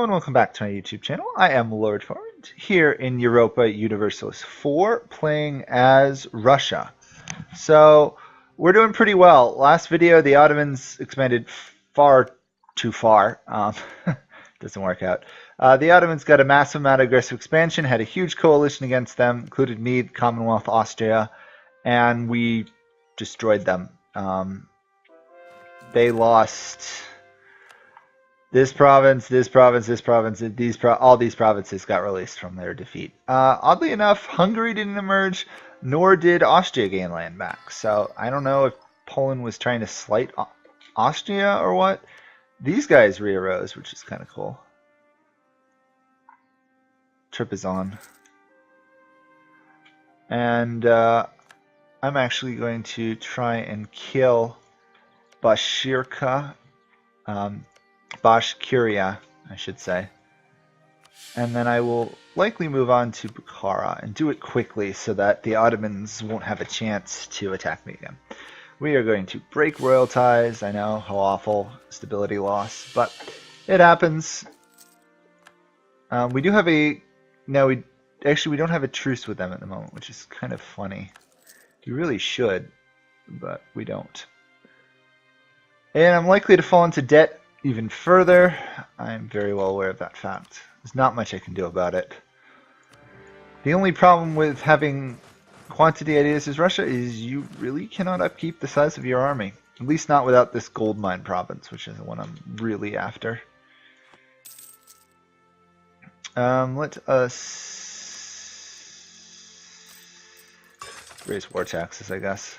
and welcome back to my YouTube channel. I am Lord Forwind here in Europa Universalis 4 playing as Russia. So we're doing pretty well. Last video the Ottomans expanded far too far. Doesn't work out. The Ottomans got a massive amount of aggressive expansion, had a huge coalition against them, included me, Commonwealth, Austria, and we destroyed them. They lost this province, this province, this province, all these provinces got released from their defeat. Oddly enough, Hungary didn't emerge, nor did Austria gain land back. So I don't know if Poland was trying to slight Austria or what. These guys re-arose, which is kind of cool. Trip is on. And I'm actually going to try and kill Bashkirka. Bashkiria, I should say. And then I will likely move on to Bukhara and do it quickly so that the Ottomans won't have a chance to attack me again. We are going to break royal ties. I know, how awful, stability loss, but it happens. We do have a... No, we don't have a truce with them at the moment, which is kind of funny. We really should, but we don't. And I'm likely to fall into debt even further. I'm very well aware of that fact. There's not much I can do about it. The only problem with having quantity ideas as Russia is you really cannot upkeep the size of your army. At least not without this gold mine province, which is the one I'm really after. Let us raise war taxes, I guess.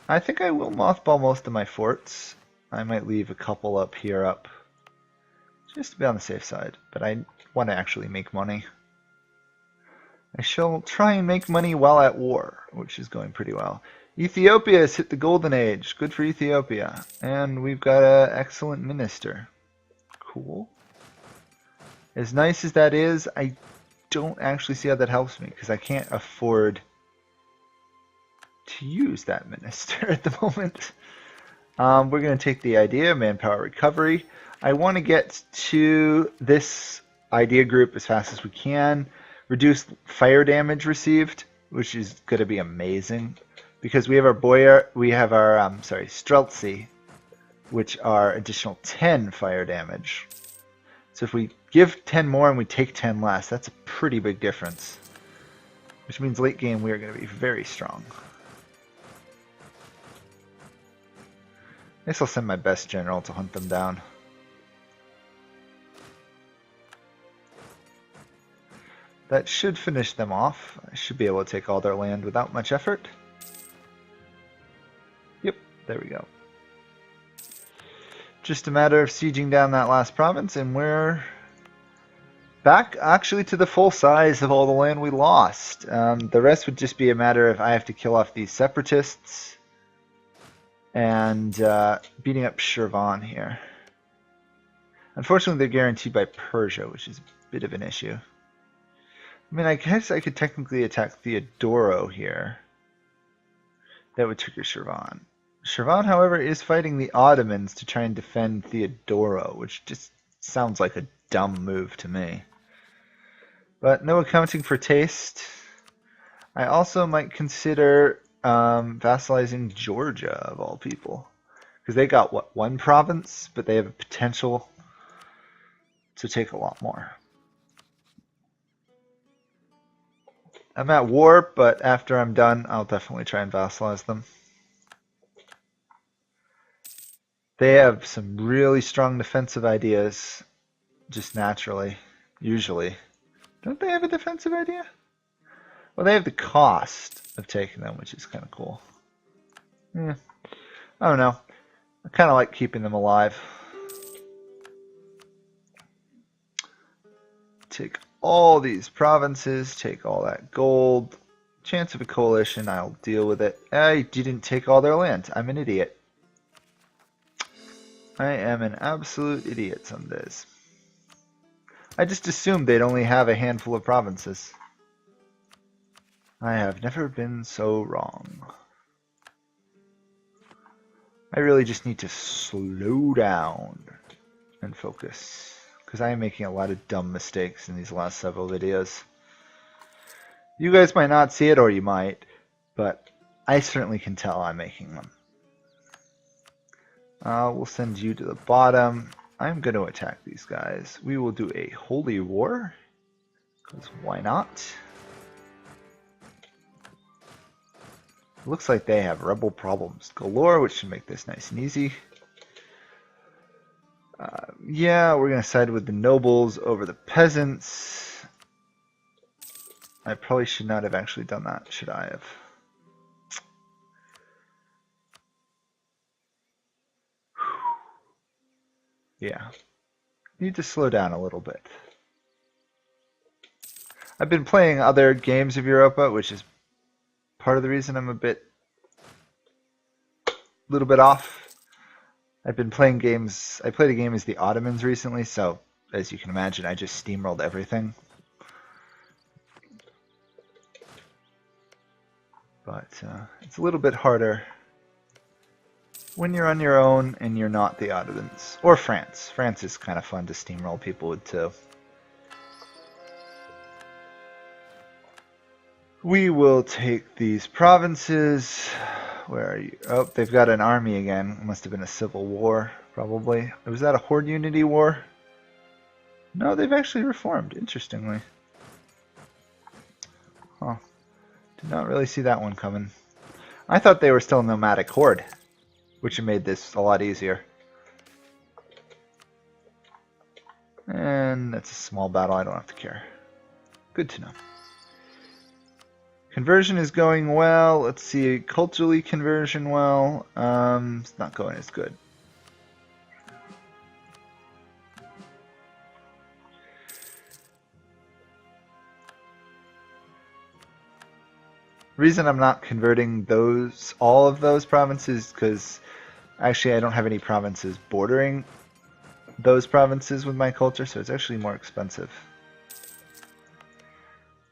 I think I will mothball most of my forts. I might leave a couple up here just to be on the safe side, but I want to actually make money. I shall try and make money while at war, which is going pretty well. Ethiopia has hit the golden age. Good for Ethiopia. And we've got an excellent minister. Cool. As nice as that is, I don't actually see how that helps me, because I can't afford to use that minister at the moment. We're going to take the idea, Manpower Recovery. I want to get to this idea group as fast as we can. Reduce fire damage received, which is going to be amazing, because we have our Streltsy, which are additional 10 fire damage. So if we give 10 more and we take 10 less, that's a pretty big difference. Which means late game we are going to be very strong. I guess I'll send my best general to hunt them down. That should finish them off. I should be able to take all their land without much effort. Yep, there we go. Just a matter of sieging down that last province, and we're back actually to the full size of all the land we lost. The rest would just be a matter of I have to kill off these separatists and beating up Shirvan here. Unfortunately, they're guaranteed by Persia, which is a bit of an issue. I mean, I guess I could technically attack Theodoro here. That would trigger Shirvan. Shirvan, however, is fighting the Ottomans to try and defend Theodoro, which just sounds like a dumb move to me. But no accounting for taste. I also might consider vassalizing Georgia, of all people. Because they got, what, one province? But they have a potential to take a lot more. I'm at war, but after I'm done, I'll definitely try and vassalize them. They have some really strong defensive ideas, just naturally, usually. Don't they have a defensive idea? Well, they have the cost of taking them, which is kind of cool. Yeah, I don't know. I kind of like keeping them alive. Take all these provinces, take all that gold. Chance of a coalition, I'll deal with it. I didn't take all their land. I'm an idiot. I am an absolute idiot some days. I just assumed they'd only have a handful of provinces. I have never been so wrong. I really just need to slow down and focus. because I am making a lot of dumb mistakes in these last several videos. You guys might not see it, or you might, but I certainly can tell I'm making them. We'll send you to the bottom. I'm going to attack these guys. We will do a holy war, because why not? Looks like they have rebel problems galore, which should make this nice and easy. Yeah, we're going to side with the nobles over the peasants. I probably should not have actually done that, should I have? Yeah. Need to slow down a little bit. I've been playing other games of Europa, which is part of the reason I'm a little bit off. I've been playing games. I played a game as the Ottomans recently, so as you can imagine, I just steamrolled everything. But it's a little bit harder when you're on your own and you're not the Ottomans. Or France. France is kind of fun to steamroll people with too. We will take these provinces. Where are you? Oh, they've got an army again. It must have been a civil war, probably. Was that a Horde Unity war? No, they've actually reformed, interestingly. Huh. Did not really see that one coming. I thought they were still a nomadic horde, which made this a lot easier. And that's a small battle, I don't have to care. Good to know. Conversion is going well. Let's see, culturally conversion well. It's not going as good. The reason I'm not converting all of those provinces because actually I don't have any provinces bordering those provinces with my culture, so it's actually more expensive.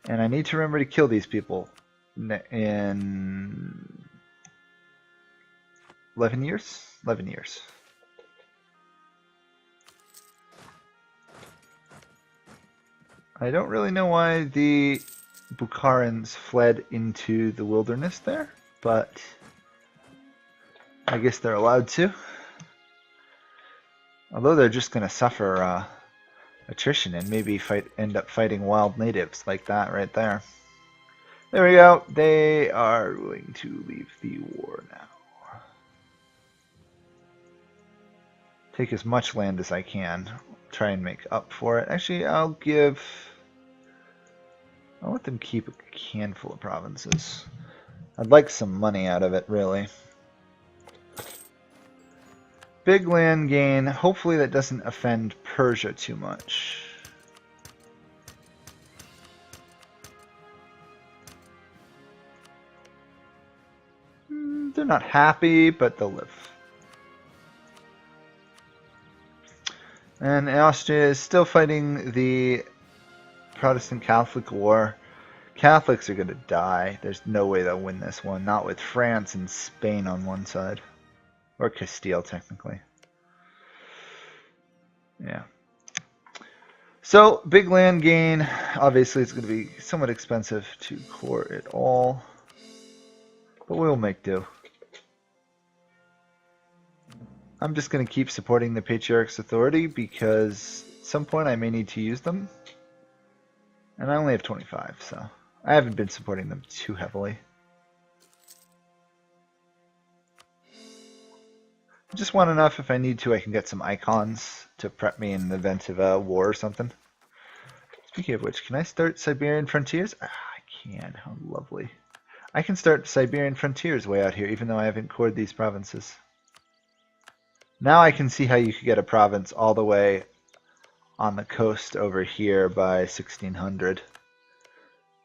And I need to remember to kill these people in 11 years? 11 years. I don't really know why the Bukharans fled into the wilderness there, but I guess they're allowed to. Although they're just going to suffer attrition and maybe end up fighting wild natives like that right there. There we go. They are willing to leave the war now. Take as much land as I can. Try and make up for it. Actually, I'll let them keep a handful of provinces. I'd like some money out of it, really. Big land gain. Hopefully that doesn't offend Persia too much. They're not happy, but they'll live. And Austria is still fighting the Protestant Catholic War. Catholics are going to die. There's no way they'll win this one. Not with France and Spain on one side. Or Castile, technically. Yeah. So, big land gain. Obviously, it's going to be somewhat expensive to core it all. But we'll make do. I'm just going to keep supporting the Patriarch's authority because at some point I may need to use them. And I only have 25, so I haven't been supporting them too heavily. I just want enough if I need to. I can get some icons to prep me in the event of a war or something. Speaking of which, can I start Siberian frontiers? Ah, I can. How lovely. I can start Siberian frontiers way out here, even though I haven't cored these provinces. Now I can see how you could get a province all the way on the coast over here by 1600.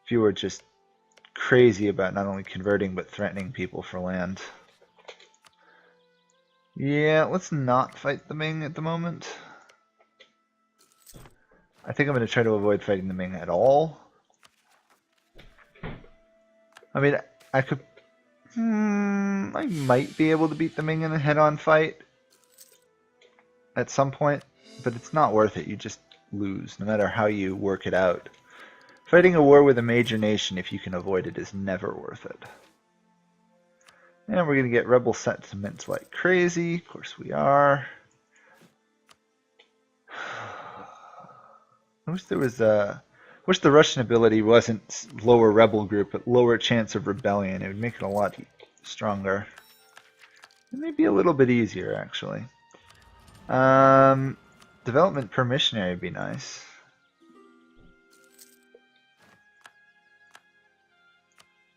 If you were just crazy about not only converting but threatening people for land. Yeah, let's not fight the Ming at the moment. I think I'm going to try to avoid fighting the Ming at all. I mean, I could... I might be able to beat the Ming in a head-on fight at some point, but it's not worth it. You just lose, no matter how you work it out. Fighting a war with a major nation, if you can avoid it, is never worth it. And we're going to get rebel sentiments like crazy. Of course we are. I wish there was wish the Russian ability wasn't lower rebel group, but lower chance of rebellion. It would make it a lot stronger. It may be a little bit easier, actually. Development per missionary would be nice.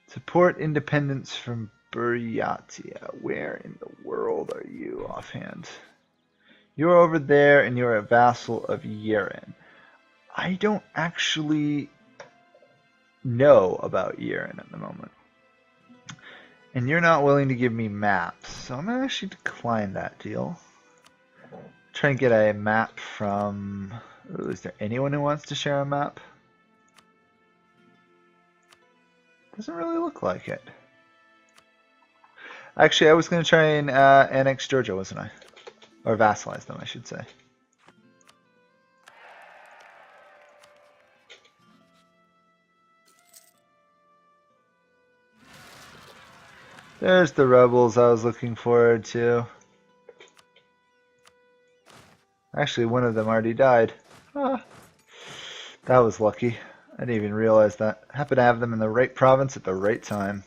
Support independence from Buryatia. Where in the world are you offhand? You're over there and you're a vassal of Yeren. I don't actually know about Yeren at the moment. And you're not willing to give me maps, so I'm going to actually decline that deal. Try and get a map from... Ooh, is there anyone who wants to share a map? Doesn't really look like it. Actually, I was going to try and annex Georgia, wasn't I? Or vassalize them, I should say. There's the rebels I was looking forward to. Actually, one of them already died. Ah, that was lucky. I didn't even realize that. Happened to have them in the right province at the right time.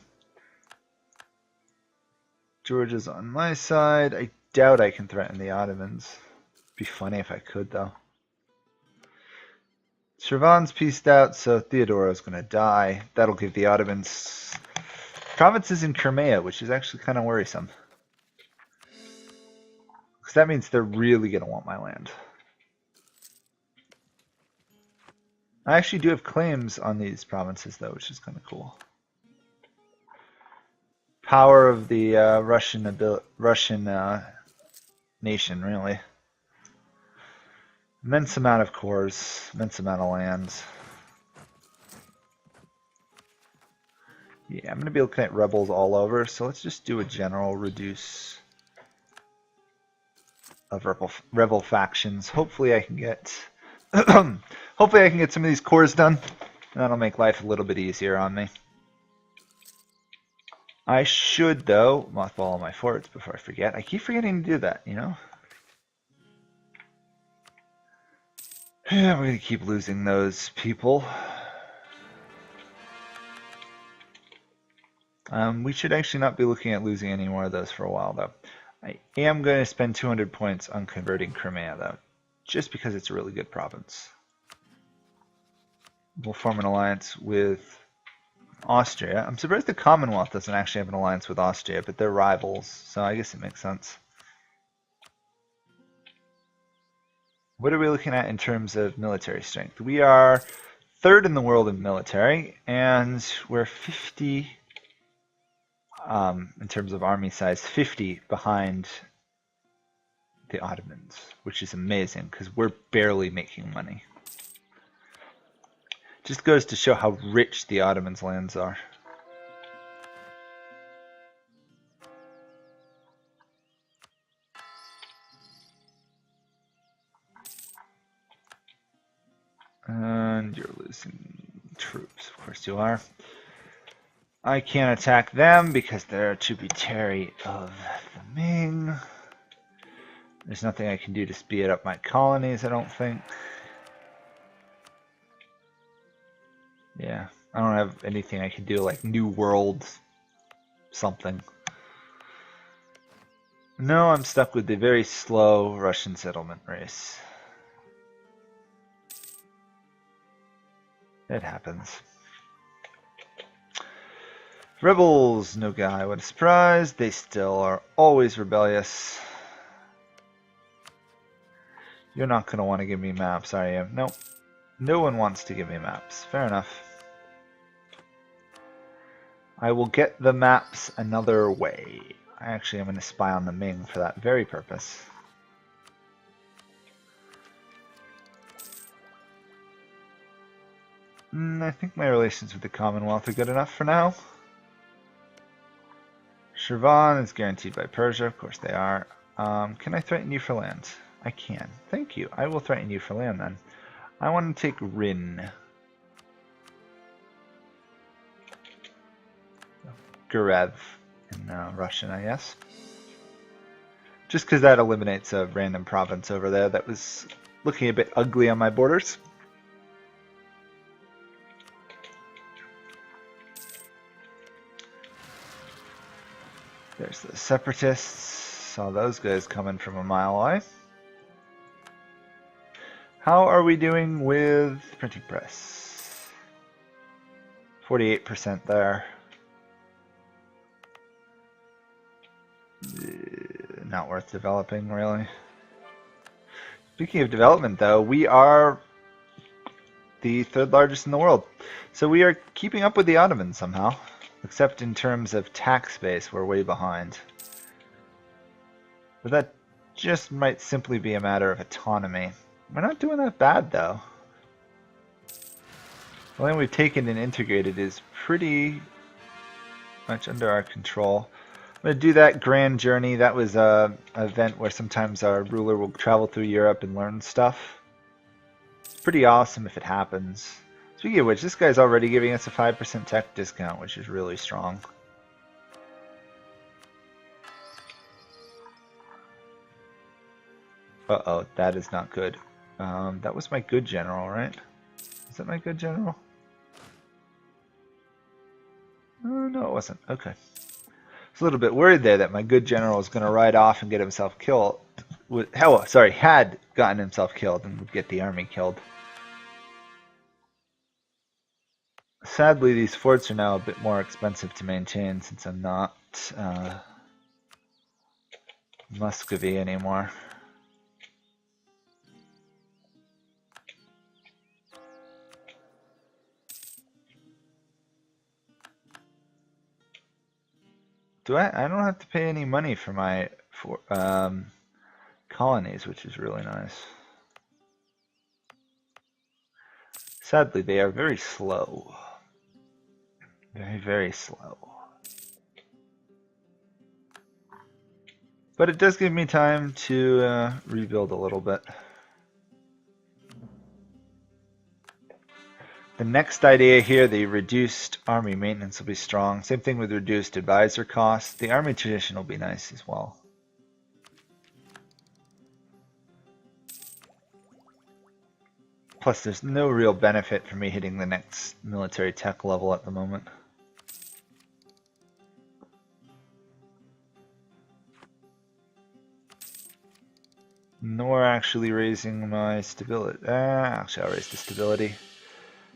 Georgia's on my side. I doubt I can threaten the Ottomans. Be funny if I could, though. Shirvan's pieced out, so Theodoro's going to die. That'll give the Ottomans provinces in Crimea, which is actually kind of worrisome. Because that means they're really going to want my land. I actually do have claims on these provinces, though, which is kind of cool. Power of the Russian nation, really. Immense amount of cores, immense amount of lands. Yeah, I'm going to be looking at rebels all over, so let's just do a general reduce of rebel factions. Hopefully I can get hopefully I can get some of these cores done, and that'll make life a little bit easier on me. I should, though, mothball all my forts before I forget. I keep forgetting to do that, you know? Yeah, we're going to keep losing those people. We should actually not be looking at losing any more of those for a while, though. I am going to spend 200 points on converting Crimea, though, just because it's a really good province. We'll form an alliance with Austria. I'm surprised the Commonwealth doesn't actually have an alliance with Austria, but they're rivals, so I guess it makes sense. What are we looking at in terms of military strength? We are third in the world in military, and we're 50, in terms of army size, 50 behind the Ottomans, which is amazing because we're barely making money. Just goes to show how rich the Ottomans' lands are. And you're losing troops, of course you are. I can't attack them because they're a tributary of the Ming. There's nothing I can do to speed up my colonies, I don't think. Yeah, I don't have anything I can do like New World something. No, I'm stuck with the very slow Russian settlement race. It happens. Rebels, no guy, what a surprise. They still are always rebellious. You're not going to want to give me maps, are you? Nope. No one wants to give me maps. Fair enough. I will get the maps another way. I actually am going to spy on the Ming for that very purpose. I think my relations with the Commonwealth are good enough for now. Shirvan is guaranteed by Persia, of course they are. Can I threaten you for land? I can. Thank you. I will threaten you for land then. I want to take Rin. Gurev in Russian, I guess. Just because that eliminates a random province over there that was looking a bit ugly on my borders. There's the Separatists. Saw those guys coming from a mile away. How are we doing with printing press? 48% there. Not worth developing, really. Speaking of development, though, we are the third largest in the world. So we are keeping up with the Ottomans somehow. Except in terms of tax base, we're way behind. But that just might simply be a matter of autonomy. We're not doing that bad, though. The land we've taken and integrated is pretty much under our control. I'm going to do that grand journey. That was an event where sometimes our ruler will travel through Europe and learn stuff. It's pretty awesome if it happens. Speaking of which, this guy's already giving us a 5% tech discount, which is really strong. Uh-oh, that is not good. That was my good general, right? Is that my good general? No, it wasn't. Okay. I was a little bit worried there that my good general was going to ride off and get himself killed. Had gotten himself killed and would get the army killed. Sadly, these forts are now a bit more expensive to maintain since I'm not Muscovy anymore. I don't have to pay any money for my colonies, which is really nice. Sadly, they are very slow. Very, very slow. But it does give me time to rebuild a little bit. The next idea here, the reduced army maintenance will be strong. Same thing with reduced advisor costs. The army tradition will be nice as well. Plus, there's no real benefit for me hitting the next military tech level at the moment. Nor actually raising my stability. Actually, I'll raise the stability.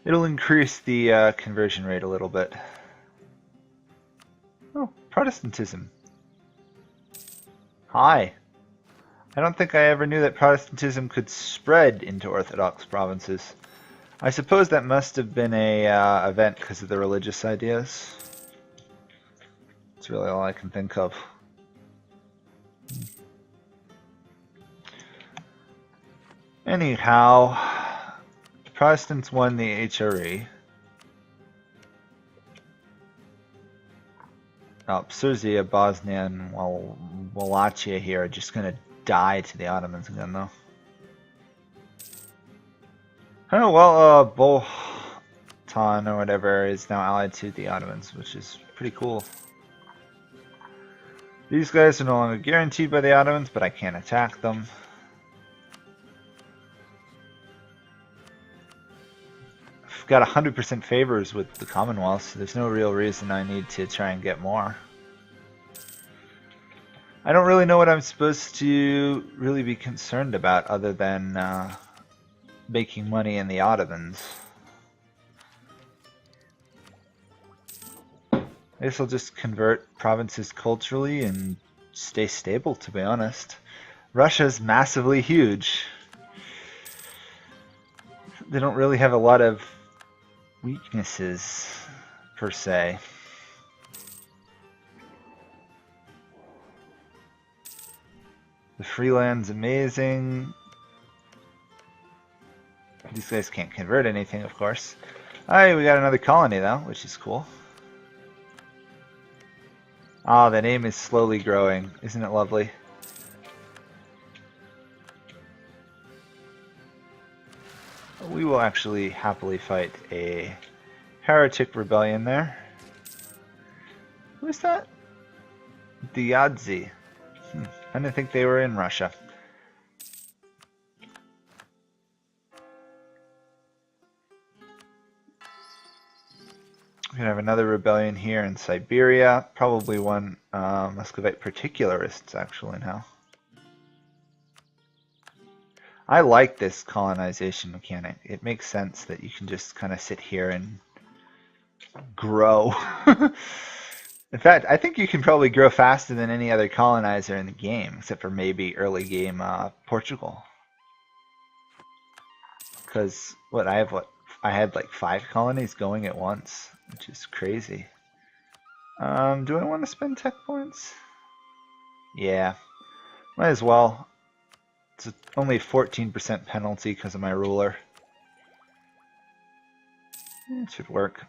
It'll increase the conversion rate a little bit. Oh, Protestantism. Hi. I don't think I ever knew that Protestantism could spread into Orthodox provinces. I suppose that must have been a event because of the religious ideas. That's really all I can think of. Anyhow, Protestants won the HRE. Serbia, Bosnia, and Wallachia here are just going to die to the Ottomans again, though. Oh, well, Boltan or whatever is now allied to the Ottomans, which is pretty cool. These guys are no longer guaranteed by the Ottomans, but I can't attack them. I've got 100% favors with the Commonwealth, so there's no real reason I need to try and get more. I don't really know what I'm supposed to really be concerned about other than making money in the Ottomans. I guess I'll just convert provinces culturally and stay stable, to be honest. Russia's massively huge. They don't really have a lot of weaknesses, per se. The Freeland's amazing. These guys can't convert anything, of course. Alright, we got another colony, though, which is cool. Ah, the name is slowly growing. Isn't it lovely? we will actually happily fight a heretic rebellion there. Who is that? Diadzi. I didn't think they were in Russia. We're going to have another rebellion here in Siberia. Probably one Muscovite particularists actually now. I like this colonization mechanic. It makes sense that you can just kind of sit here and grow. In fact, I think you can probably grow faster than any other colonizer in the game, except for maybe early game Portugal. Because I had like 5 colonies going at once, which is crazy. Do I want to spend tech points? Yeah, might as well. It's only 14% penalty because of my ruler. It should work.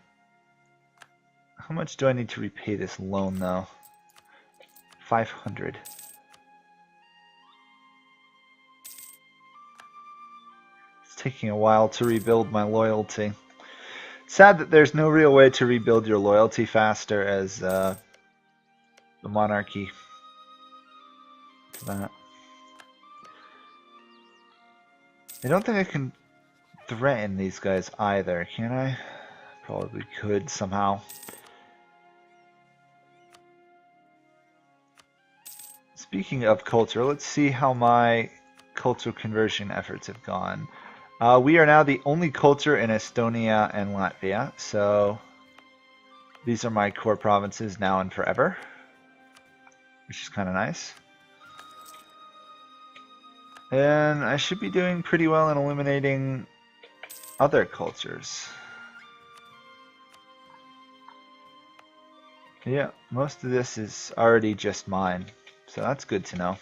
How much do I need to repay this loan though? 500. It's taking a while to rebuild my loyalty. Sad that there's no real way to rebuild your loyalty faster as the monarchy. To that. I don't think I can threaten these guys either, can I? Probably could somehow. Speaking of culture, let's see how my cultural conversion efforts have gone. We are now the only culture in Estonia and Latvia, so these are my core provinces now and forever, which is kind of nice. And I should be doing pretty well in eliminating other cultures. Yeah, most of this is already just mine, so that's good to know.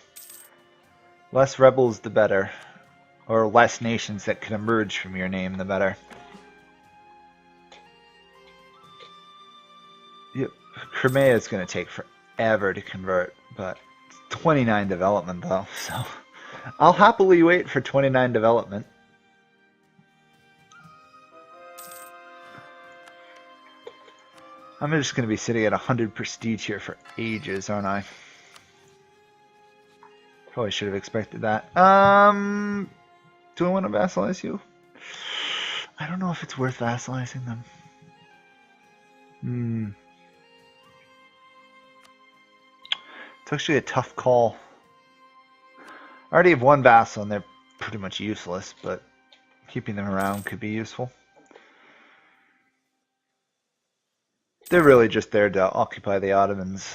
Less rebels, the better. Or less nations that can emerge from your name, the better. Yep, Crimea is going to take forever to convert, but it's 29 development though, so I'll happily wait for 29 development. I'm just going to be sitting at 100 prestige here for ages, aren't I? Probably should have expected that. Do I want to vassalize you? I don't know if it's worth vassalizing them. It's actually a tough call. I already have one vassal and they're pretty much useless, but keeping them around could be useful. They're really just there to occupy the Ottomans.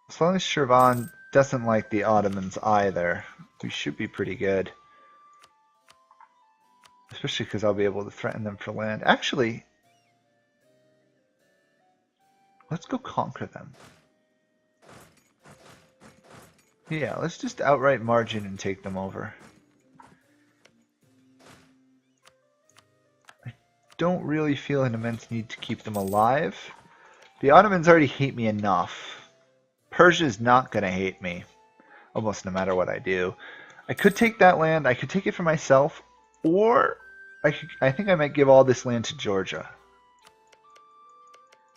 As long as Shirvan doesn't like the Ottomans either, we should be pretty good. Especially because I'll be able to threaten them for land. Actually, let's go conquer them. Yeah, let's just outright margin and take them over. I don't really feel an immense need to keep them alive. The Ottomans already hate me enough. Persia's not going to hate me, almost no matter what I do. I could take that land, I could take it for myself, or I think I might give all this land to Georgia.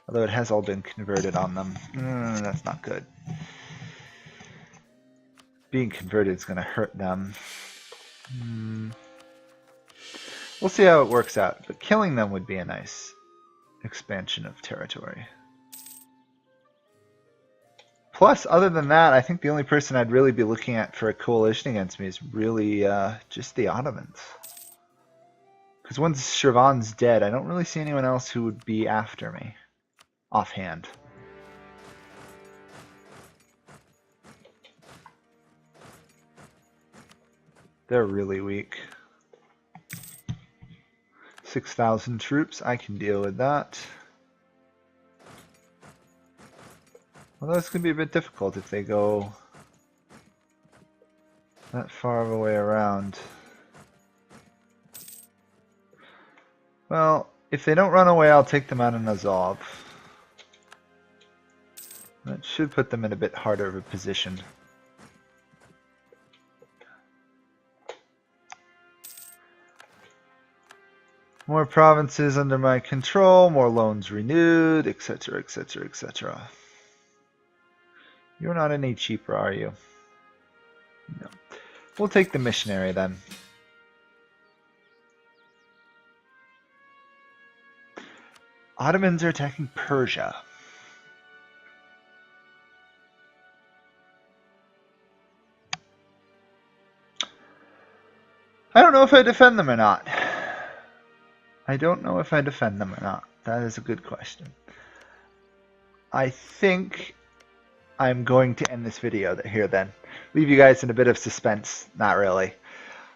Although it has all been converted on them. That's not good. Being converted is going to hurt them. We'll see how it works out, but killing them would be a nice expansion of territory. Plus, other than that, I think the only person I'd really be looking at for a coalition against me is really just the Ottomans. Because once Shirvan's dead, I don't really see anyone else who would be after me, offhand. They're really weak. 6,000 troops, I can deal with that. Although it's going to be a bit difficult if they go that far of a way around. Well, if they don't run away, I'll take them out in Azov. That should put them in a bit harder of a position. More provinces under my control, more loans renewed, etc., etc., etc. You're not any cheaper, are you? No. We'll take the missionary then. Ottomans are attacking Persia. I don't know if I defend them or not. I don't know if I defend them or not. That is a good question. I think I'm going to end this video here then. Leave you guys in a bit of suspense. Not really.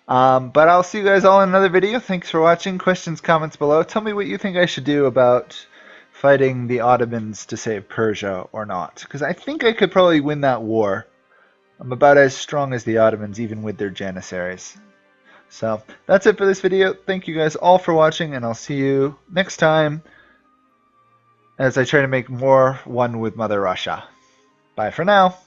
But I'll see you guys all in another video. Thanks for watching. Questions, comments below. Tell me what you think I should do about fighting the Ottomans to save Persia or not. Because I think I could probably win that war. I'm about as strong as the Ottomans, even with their Janissaries. So that's it for this video. Thank you guys all for watching, and I'll see you next time as I try to make more one with Mother Russia. Bye for now.